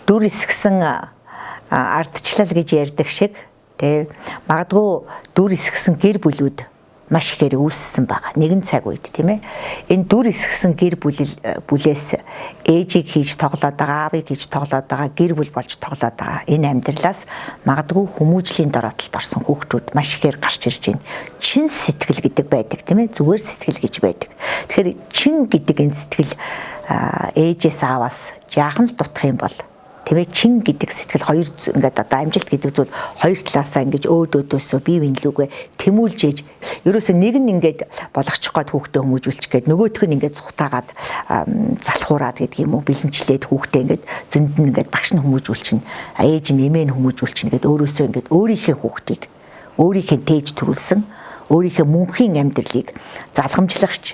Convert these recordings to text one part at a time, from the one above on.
дүр эсгсэн ардчлал гэж ярьдаг шиг тий магадгүй дүр эсгсэн гэр бүлүүд маш ихээр үүссэн байгаа. Нэгэн цаг үед тийм ээ. Энэ дүр эсгсэн гэр бүлээс ээжийг хийж тоглоод байгаа, аавыг хийж тоглоод байгаа, гэр бүл болж тоглоод байгаа. Энэ амьдралаас магадгүй хүмүүжлийн дороотолд орсон хүүхдүүд маш ихээр гарч ирж байна. Чин сэтгэл гэдэг байдаг тийм ээ. Зүгээр сэтгэл гэж байдаг. Тэгэхээр чин гэдэг энэ сэтгэл ээжээс ааваас жаахан л дутах юм бол тийм ээ чин гэдэг сэтгэл хоёр ингээд одоо амжилт гэдэг зүйл хоёр талаасаа ингэж өөдөөсөө бие биенлүүгээ тэмүүлж ээж ерөөсөө нэг нь ингээд болгочих гээд хүүхдээ хүмүүжүүлчих гээд нөгөөх нь ингээд цухтаагаад залхуураад гэдэг юм уу бэлэнчлээд хүүхдээ ингээд зөнд нь ингээд багш нь хүмүүжүүлчин ээж нь эмээ нь хүмүүжүүлчин гээд өөрөөсөө ингээд өөрийнхөө хүүхдийг өөрийнхөө тээж төрүүлсэн өөрийнхөө мөнхийн амьдралыг залгамжлагч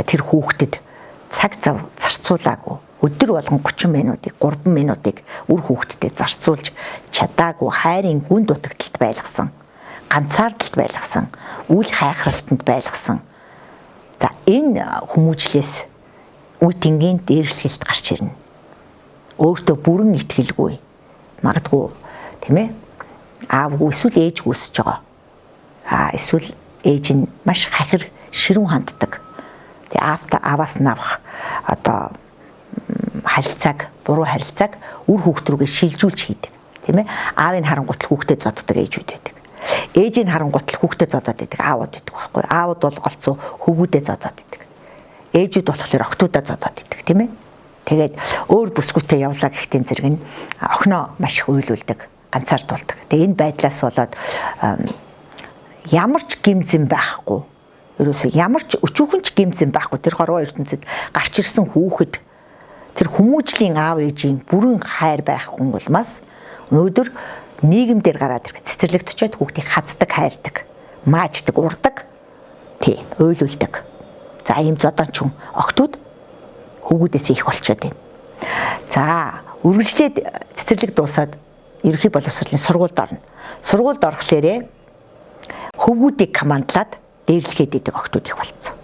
тэр хүүхдэд цаг зав зарцуулаагүй өдөр болгон 30 минутыг 3 минутыг үр хүүхдэд зарцуулж чадаагүй хайрын гүн дутагдалд байлгасан ганцаардалд байлгасан үл хайхралтанд байлгасан за энэ хүмүүжлээс үе тэнгийн дээрлэлт гарч ирнэ өөртөө бүрэн итгэлгүй магадгүй тийм ээ аав эсвэл ээж үсэж байгаа эсвэл ээж нь маш хахир ширүүн ханддаг тэгээ ааваас навах одоо харилцааг буруу харилцааг үр хүүхд рүүгээ шилжүүлж хийдэг тийм ээ аавыг харангуйтал хүүхдэд зоддог ээжүүд байдаг ээжийг харангуйтал хүүхдэд зодоод байдаг аавууд байдаг байхгүй аавууд бол голцоо хөвгүүдэд зодоод байдаг ээжүүд болохоор охтуудаа зодоод байдаг тийм ээ тэгээд өөр бүсгүйтэй явлаа гэхдээ зэрэг нь охиноо маш их уйлуулдаг ганцаардуулдаг тэгээд энэ байдлаас болоод ямар ч гимзэн байхгүй ерөөсөө ямар ч өчүүхэн ч гимзэн байхгүй тэр хорвоо ертөнцид гарч ирсэн хүүхэд тэр хүмүүжлийн аав ээжийн бүрэн хайр байхгүй улмаас өнөөдөр нийгэмдэр гараад ирэх цэцэрлэгт очиод хүүхдийг хаздаг, хайрдаг, мааждаг, урдаг, тий, уйлуулдаг. За ийм зодончун охтууд хөвгүүдээс их болчиход байна. За үргэлжлээд цэцэрлэг дуусаад ерөнхий боловсролын сургуульд орно. Сургуульд орохлээрээ хөвгүүдийг командлаад дээрлэхэд идэг охтууд их болцсон.